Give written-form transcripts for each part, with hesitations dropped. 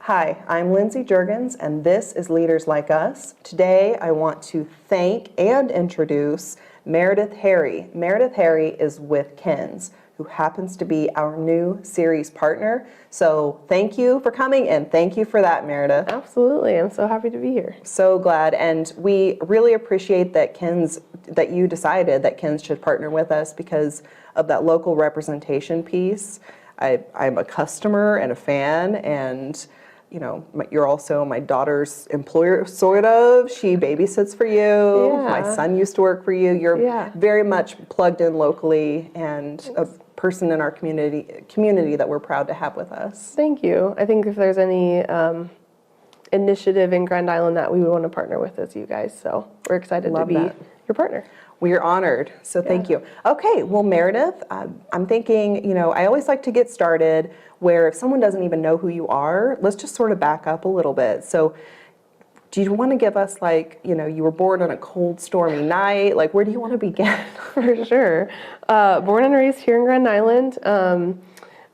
Hi, I'm Lindsay Juergens, and this is Leaders Like Us. Today, I want to thank and introduce Meredith Harry. Meredith Harry is with Ken's, who happens to be our new series partner. So thank you for coming, and thank you for that, Meredith. Absolutely. I'm so happy to be here. So glad, and we really appreciate that you decided that Ken's should partner with us because of that local representation piece. I'm a customer and a fan, and you're also my daughter's employer, sort of. She babysits for you. Yeah. My son used to work for you. You're Yeah. very much plugged in locally and a person in our community that we're proud to have with us. Thank you. I think if there's any initiative in Grand Island that we would want to partner with, is you guys. So we're excited Love to be that. your partner. We are honored, so thank you. Okay, well, Meredith, I'm thinking, I always like to get started where if someone doesn't even know who you are, let's just sort of back up a little bit. So do you want to give us you were born on a cold, stormy night? Like, where do you want to begin? For sure. Born and raised here in Grand Island.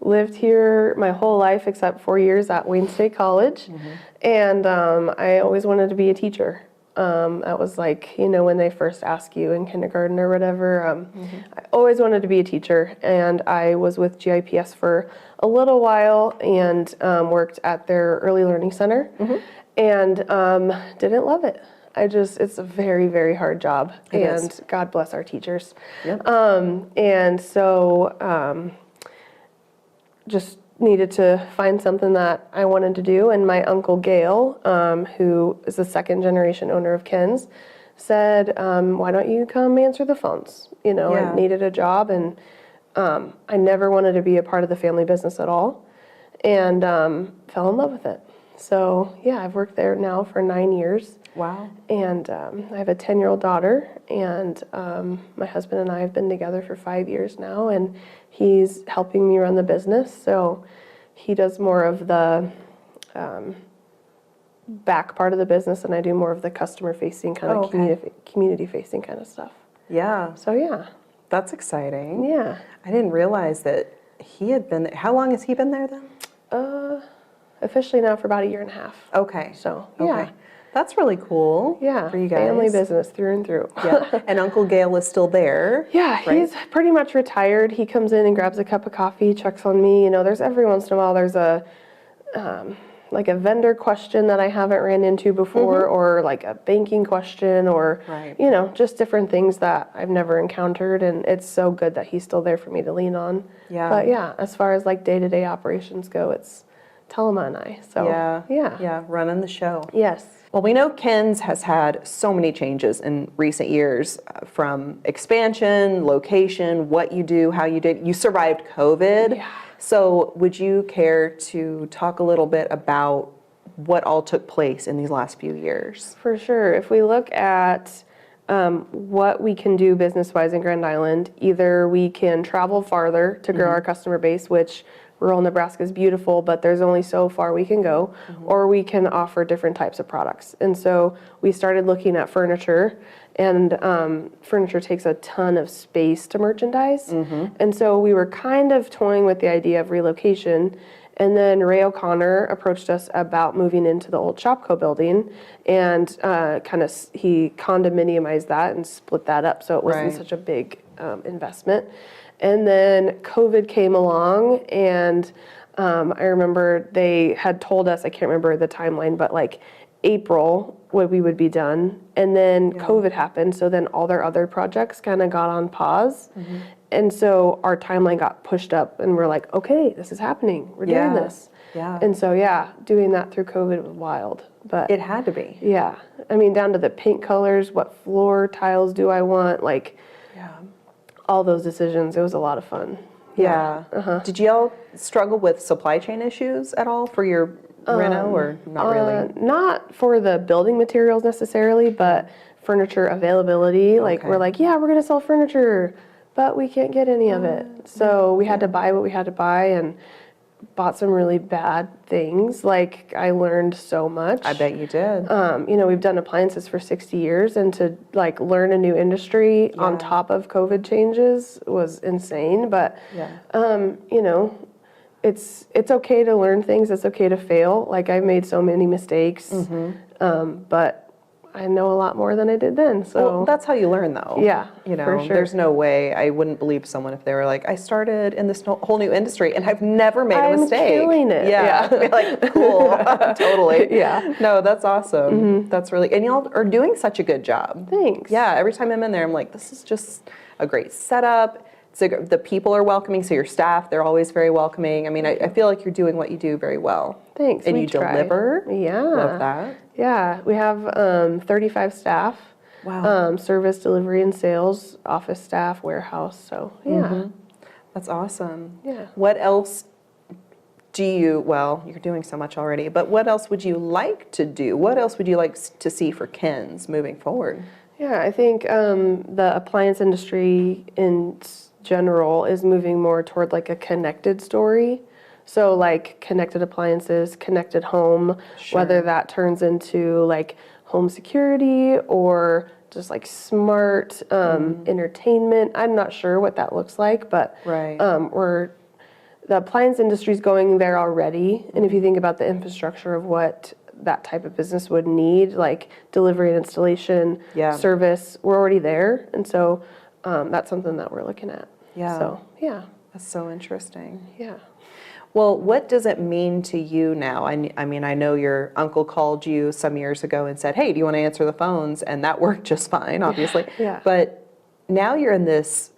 Lived here my whole life except 4 years at Wayne State College. And I always wanted to be a teacher. That was when they first ask you in kindergarten or whatever. I always wanted to be a teacher, and I was with GIPS for a little while and worked at their early learning center and didn't love it. It's a very, very hard job, and God bless our teachers. Yep. And so just needed to find something that I wanted to do, and my uncle Gail, who is the second generation owner of Ken's, said, why don't you come answer the phones? I needed a job, and I never wanted to be a part of the family business at all, and fell in love with it. So I've worked there now for 9 years. Wow. And I have a 10-year-old daughter, and my husband and I have been together for 5 years now, and he's helping me run the business. So he does more of the back part of the business, and I do more of the customer-facing kind of community-facing kind of stuff. Yeah. So That's exciting. Yeah. I didn't realize that he had been there. How long has he been there then? Officially now for about 1.5 years. Okay. So Okay. That's really cool. Yeah, for you guys. family business through and through. Yeah, and Uncle Gail is still there. Yeah, right? He's pretty much retired. He comes in and grabs a cup of coffee, checks on me. There's every once in a while there's a vendor question that I haven't ran into before, or like a banking question, or just different things that I've never encountered. And it's so good that he's still there for me to lean on. Yeah. But as far as like day-to-day operations go, it's Telema and I. So running the show. Yes. Well, we know Ken's has had so many changes in recent years, from expansion, location, what you do, how you did. You survived COVID. Yeah. So would you care to talk a little bit about what all took place in these last few years? For sure. If we look at what we can do business-wise in Grand Island, either we can travel farther to grow our customer base, which rural Nebraska is beautiful, but there's only so far we can go, or we can offer different types of products. And so we started looking at furniture, and furniture takes a ton of space to merchandise. And so we were kind of toying with the idea of relocation. And then Ray O'Connor approached us about moving into the old Shopco building, and he condominiumized that and split that up, so it wasn't such a big investment. And then COVID came along, and I remember they had told us, I can't remember the timeline, but like April when we would be done. And then COVID happened, so then all their other projects kind of got on pause. And so our timeline got pushed up, and we're like, okay, this is happening. We're doing this. Yeah. And so, doing that through COVID was wild. But it had to be. Yeah. I mean, down to the paint colors, what floor tiles do I want, all those decisions. It was a lot of fun. Yeah. Did y'all struggle with supply chain issues at all for your reno, or not really? Not for the building materials necessarily, but furniture availability. We're we're going to sell furniture, but we can't get any of it. So we had to buy what we had to buy, and bought some really bad things. I learned so much. I bet you did. We've done appliances for 60 years, and to learn a new industry on top of COVID changes was insane. But, it's okay to learn things. It's okay to fail. Like I've made so many mistakes, but I know a lot more than I did then. So Well, that's how you learn, though. Yeah, You know, for sure. there's no way I wouldn't believe someone if they were like, I started in this whole new industry and I've never made a I'm mistake. killing it. Yeah. Be like, cool. Totally. Yeah. No, that's awesome. That's really, and y'all are doing such a good job. Thanks. Yeah. Every time I'm in there, I'm like, this is just a great setup. So the people are welcoming. So your staff, they're always very welcoming. I mean, I feel like you're doing what you do very well. Thanks. And we you try. deliver. Yeah. Love that. Yeah. We have 35 staff. Wow. Service, delivery, and sales, office staff, warehouse. So yeah. That's awesome. Yeah. What else well, you're doing so much already, but what else would you like to do? What else would you like to see for Ken's moving forward? Yeah, I think the appliance industry in general is moving more toward like a connected story. So like connected appliances, connected home, whether that turns into like home security or just like smart entertainment. I'm not sure what that looks like, but Right. The appliance industry is going there already. And if you think about the infrastructure of what that type of business would need, like delivery and installation, Yeah. service, we're already there. And so that's something that we're looking at. Yeah. So, yeah. That's so interesting. Yeah. Well, what does it mean to you now? I mean, I know your uncle called you some years ago and said, hey, do you want to answer the phones? And that worked just fine, obviously. Yeah. But now you're in this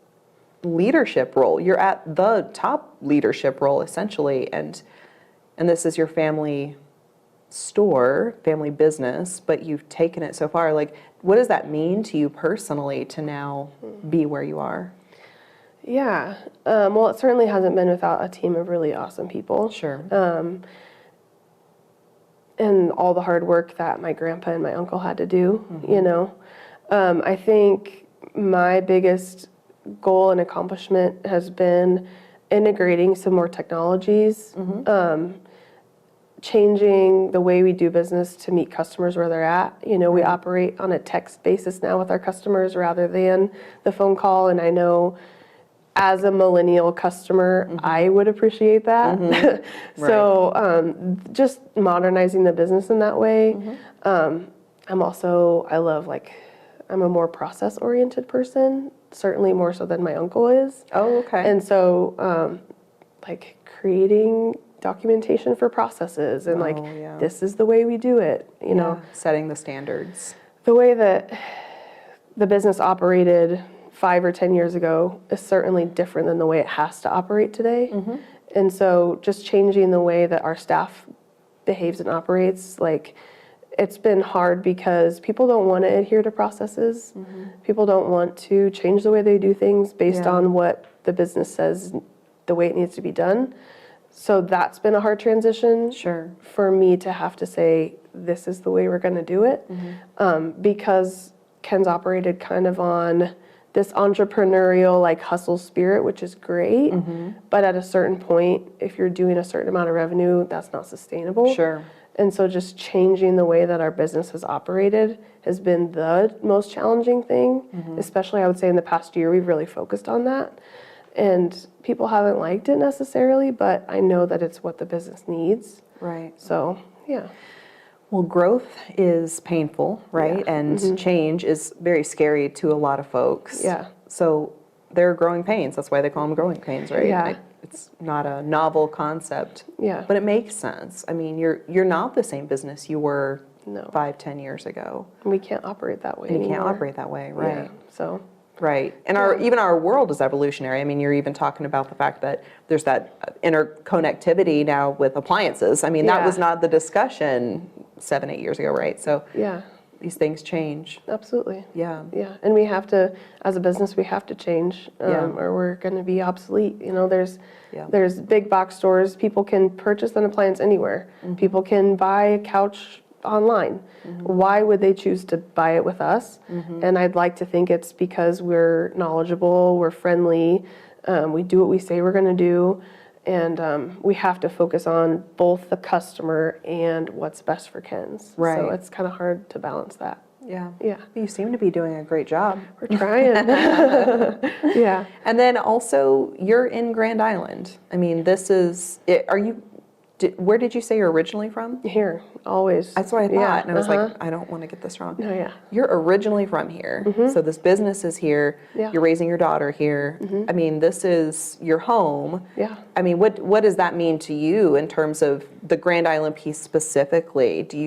leadership role. You're at the top leadership role, essentially. And this is your family store, family business, but you've taken it so far. Like, what does that mean to you personally to now be where you are? Yeah. Well, it certainly hasn't been without a team of really awesome people. Sure. And all the hard work that my grandpa and my uncle had to do, you know. I think my biggest goal and accomplishment has been integrating some more technologies, changing the way we do business to meet customers where they're at. You know, we operate on a text basis now with our customers rather than the phone call, and I know as a millennial customer, I would appreciate that. So just modernizing the business in that way. I'm a more process-oriented person, certainly more so than my uncle is. Oh, okay. And so like creating documentation for processes and this is the way we do it, you know. Setting the standards. The way that the business operated 5 or 10 years ago is certainly different than the way it has to operate today. And so just changing the way that our staff behaves and operates, like it's been hard because people don't want to adhere to processes. People don't want to change the way they do things based on what the business says the way it needs to be done. So that's been a hard transition for me to have to say, this is the way we're going to do it. Because Ken's operated kind of on this entrepreneurial like hustle spirit, which is great. But at a certain point, if you're doing a certain amount of revenue, that's not sustainable. And so just changing the way that our business has operated has been the most challenging thing, especially I would say in the past year, we've really focused on that. And people haven't liked it necessarily, but I know that it's what the business needs. Right. So, yeah. Well, growth is painful, right? And change is very scary to a lot of folks. Yeah. So they're growing pains. That's why they call them growing pains, right? Yeah. It's not a novel concept. Yeah. But it makes sense. I mean, you're not the same business you were No. 5-10 years ago. We can't operate that way And you anymore. can't operate that way, right? Yeah. So, Right. And even our world is evolutionary. I mean, you're even talking about the fact that there's that interconnectivity now with appliances. I mean, that was not the discussion 7-8 years ago, right? So yeah. these things change. Absolutely. Yeah. Yeah, and we have to, as a business, we have to change, or we're going to be obsolete. You know, there's big box stores. People can purchase an appliance anywhere. People can buy a couch online. Why would they choose to buy it with us? And I'd like to think it's because we're knowledgeable, we're friendly, we do what we say we're going to do, and we have to focus on both the customer and what's best for Ken's. Right. So it's kind of hard to balance that. Yeah. Yeah. You seem to be doing a great job. We're trying. Yeah. And then also, you're in Grand Island. I mean, this is, where did you say you're originally from? Here, always. That's what I thought. Yeah. And I was like, I don't want to get this wrong. No, yeah. You're originally from here. So this business is here. Yeah. You're raising your daughter here. I mean, this is your home. Yeah. I mean, what does that mean to you in terms of the Grand Island piece specifically? Do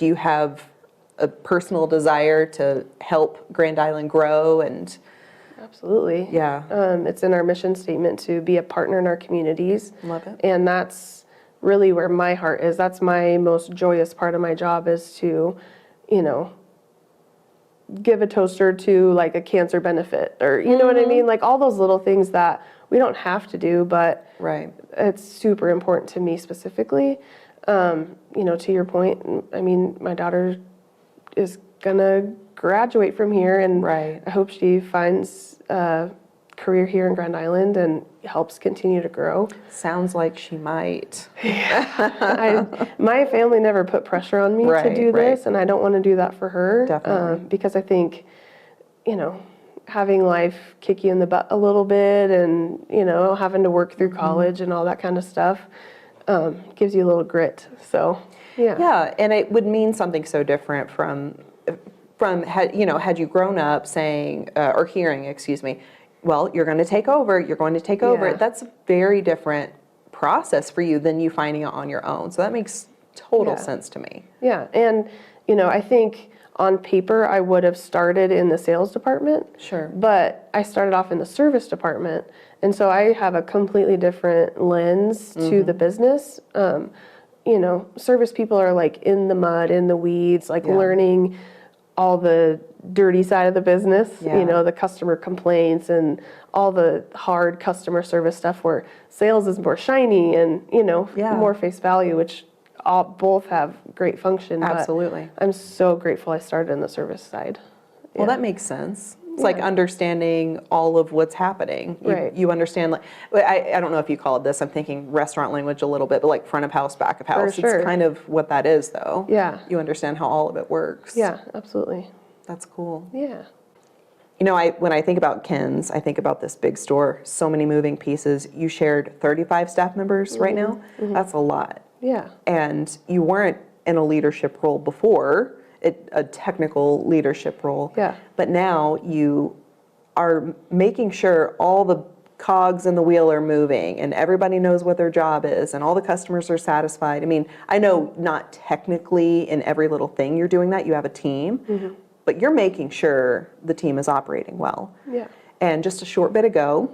you have a personal desire to help Grand Island grow? And Absolutely. yeah, It's in our mission statement to be a partner in our communities. Love it. And that's really where my heart is. That's my most joyous part of my job, is to, give a toaster to like a cancer benefit, or you know what I mean? Like all those little things that we don't have to do, but right. it's super important to me specifically. To your point, I mean, my daughter is gonna graduate from here, and Right. I hope she finds a career here in Grand Island and helps continue to grow. Sounds like she might. My family never put pressure on me to Right, do right. this, and I don't want to do that for her. Definitely. Because I think, having life kick you in the butt a little bit, and having to work through college and all that kind of stuff, gives you a little grit. So, yeah. Yeah, and it would mean something so different from had you grown up saying or hearing, excuse me, well, you're going to take over. Yeah. That's a very different process for you than you finding it on your own. So that makes total Yeah. sense to me. Yeah, and I think on paper I would have started in the sales department. Sure. But I started off in the service department, and so I have a completely different lens to the business. Service people are like in the mud, in the weeds, like Yeah. learning all the dirty side of the business, Yeah. the customer complaints and all the hard customer service stuff, where sales is more shiny and, Yeah. more face value, which both have great function. but Absolutely. I'm so grateful I started in the service side. Well, Yeah. that makes sense. It's like Yeah. understanding all of what's happening. Right. You understand, like, I don't know if you call it this, I'm thinking restaurant language a little bit, but like front of house, back of house. sure. It's kind of what that is, though. Yeah. You understand how all of it works. Yeah, absolutely. That's cool. Yeah. When I think about Ken's, I think about this big store, so many moving pieces. You shared 35 staff members right now. That's a lot. Yeah. And you weren't in a leadership role before, a technical leadership role. Yeah. But now you are making sure all the cogs in the wheel are moving and everybody knows what their job is and all the customers are satisfied. I mean, I know not technically in every little thing you're doing that, you have a team, but you're making sure the team is operating well. Yeah. And just a short bit ago,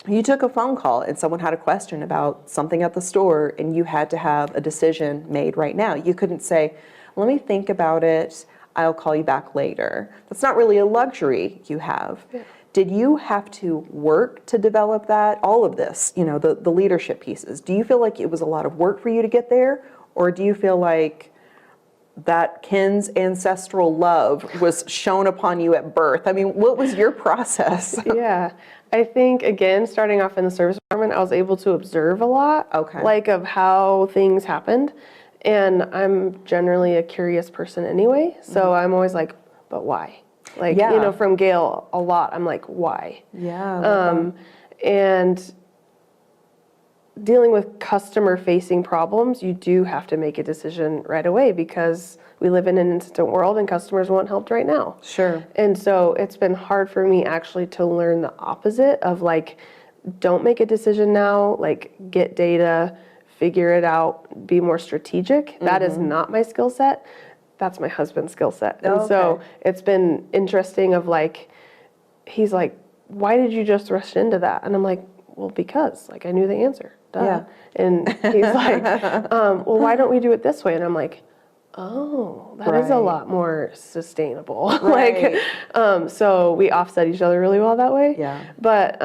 you took a phone call and someone had a question about something at the store and you had to have a decision made right now. You couldn't say, let me think about it, I'll call you back later. That's not really a luxury you have. Yeah. Did you have to work to develop that? All of this, the leadership pieces. Do you feel like it was a lot of work for you to get there? Or do you feel like that Ken's ancestral love was shown upon you at birth? I mean, what was your process? Yeah. I think, again, starting off in the service department, I was able to observe a lot, Okay. like of how things happened. And I'm generally a curious person anyway. So I'm always like, but why? Like, Yeah. from Gail a lot, I'm like, why? Yeah. And dealing with customer facing problems, you do have to make a decision right away, because we live in an instant world and customers want help right now. Sure. And so it's been hard for me actually to learn the opposite of like, don't make a decision now, like get data, figure it out, be more strategic. That is not my skill set. That's my husband's skill set. And so it's been interesting of like, he's like, why did you just rush into that? And I'm like, well, because like I knew the answer. Duh. Yeah. And he's like, well, why don't we do it this way? And I'm like, oh, that is a Right. lot more sustainable. Right. So we offset each other really well that way. Yeah. But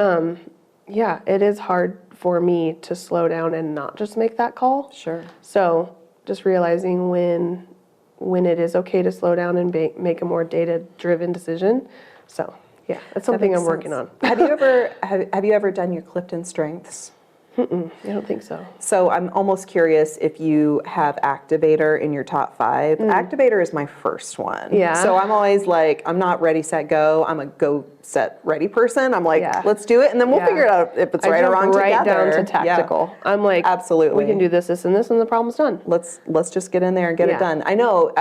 yeah, it is hard for me to slow down and not just make that call. Sure. So just realizing when it is okay to slow down and make a more data-driven decision. So yeah, that's something I'm working on. Have you ever done your Clifton Strengths? I don't think so. So I'm almost curious if you have Activator in your top 5. Activator is my first one. Yeah. So I'm always like, I'm not ready, set, go. I'm a go, set, ready person. I'm like, Yeah. let's do it, and then we'll Yeah. figure it out if it's I right or jump wrong right together. down to tactical. I'm like, Absolutely. we can do this, and this, and the problem's done. Let's just get in there and get it Yeah. done. I know,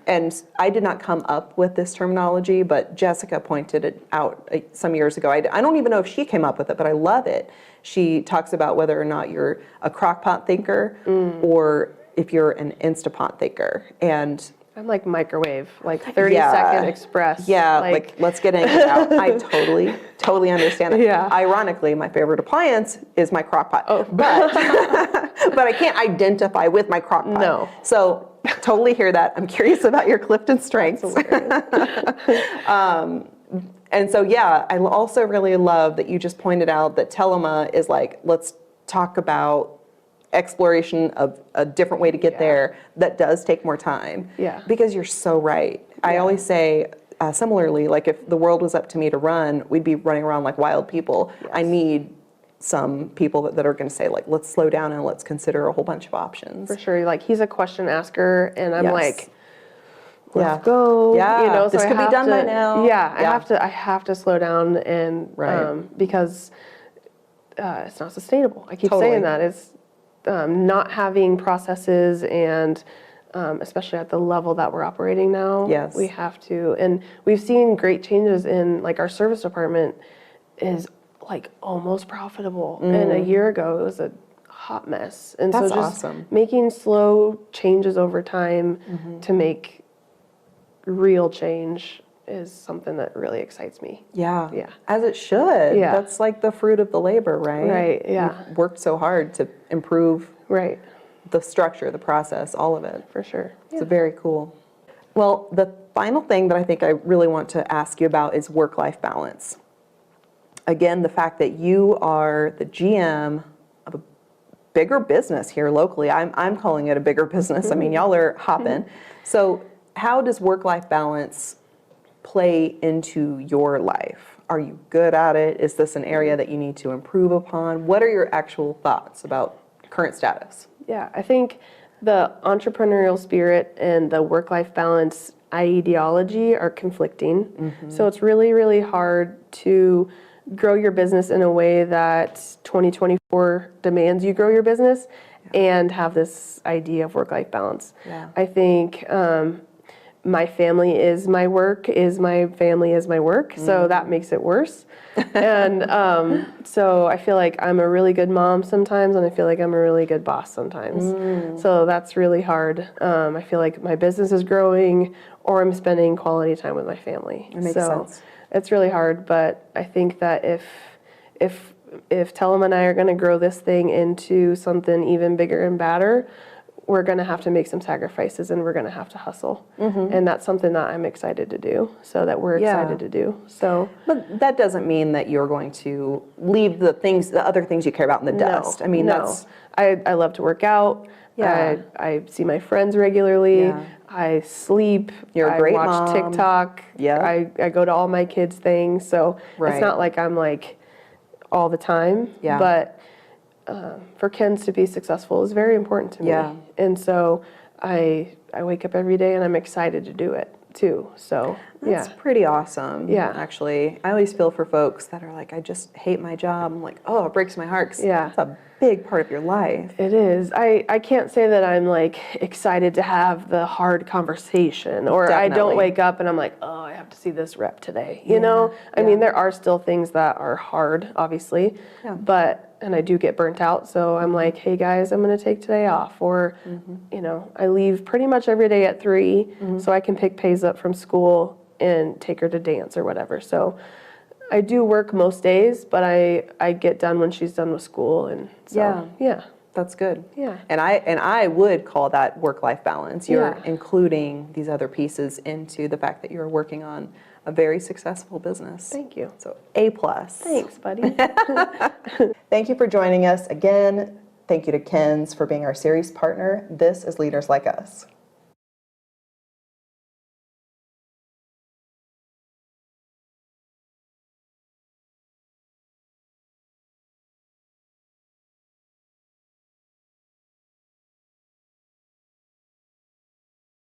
and I did not come up with this terminology, but Jessica pointed it out some years ago. I don't even know if she came up with it, but I love it. She talks about whether or not you're a crock-pot thinker or if you're an Instapot thinker. And I'm like microwave, like 30-second express. yeah, like let's get in and get out. I totally understand that. Yeah. Ironically, my favorite appliance is my crock pot. Oh. But but I can't identify with my crock pot. No. So totally hear that. I'm curious about your Clifton strengths. And so, yeah, I also really love that you just pointed out that Telema is like, let's talk about exploration of a different way to get there that does take more time. Yeah. Because you're so right. I always say, similarly, like if the world was up to me to run, we'd be running around like wild people. Yes. I need some people that are going to say, like, let's slow down and let's consider a whole bunch of options. For sure. Like, he's a question asker, and I'm Yes. like, let's go. Yeah. You know, This so could be done by now. Yeah, Yeah. I have to slow down, and Right. because it's not sustainable. I keep Totally. saying that. It's not having processes, and especially at the level that we're operating now. Yes. We have to, and we've seen great changes in, like, our service department is like almost profitable, and a year ago it was a hot mess. And That's so just awesome. making slow changes over time to make real change is something that really excites me. Yeah. Yeah. As it should. Yeah. That's like the fruit of the labor, right? Right, yeah. We've worked so hard to improve Right, the structure, the process, all of it. for sure. It's very cool. Well, the final thing that I think I really want to ask you about is work-life balance. Again, the fact that you are the GM of a bigger business here locally. I'm calling it a bigger business. I mean, y'all are hopping. So how does work-life balance play into your life? Are you good at it? Is this an area that you need to improve upon? What are your actual thoughts about current status? Yeah, I think the entrepreneurial spirit and the work-life balance ideology are conflicting. So it's really, really hard to grow your business in a way that 2024 demands you grow your business and have this idea of work-life balance. Yeah. I think my family is my work, my family is my work, so that makes it worse. And so I feel like I'm a really good mom sometimes, and I feel like I'm a really good boss sometimes. So that's really hard. I feel like my business is growing, or I'm spending quality time with my family. It makes sense. It's really hard, but I think that if Telem and I are going to grow this thing into something even bigger and badder, we're going to have to make some sacrifices, and we're going to have to hustle. And that's something that I'm excited to do, so that we're excited to do. So, But that doesn't mean that you're going to leave the other things you care about in the dust. I mean, that's I love to work out. Yeah. I see my friends regularly. Yeah. I sleep. You're a great I watch mom. TikTok. Yeah. I go to all my kids' things. So Right. it's not like I'm like all the time. Yeah. But for Ken's to be successful is very important to me. Yeah. And so I wake up every day and I'm excited to do it too. So That's yeah. pretty awesome. Yeah. Actually, I always feel for folks that are like, I just hate my job. I'm like, oh, it breaks my heart. 'Cause Yeah. It's a big part of your life. It is. I can't say that I'm like excited to have the hard conversation, or I Definitely. don't wake up and I'm like, oh, I have to see this rep today. You know, I mean, there are still things that are hard, obviously, Yeah. and I do get burnt out. So I'm like, hey guys, I'm going to take today off, or you know, I leave pretty much every day at 3, so I can pick Paige up from school and take her to dance or whatever. So I do work most days, but I get done when she's done with school, and so yeah. That's good. Yeah. And I would call that work-life balance. You're Yeah. including these other pieces into the fact that you're working on a very successful business. Thank you. So A+. Thanks, buddy. Thank you for joining us again. Thank you to Ken's for being our series partner. This is Leaders Like Us.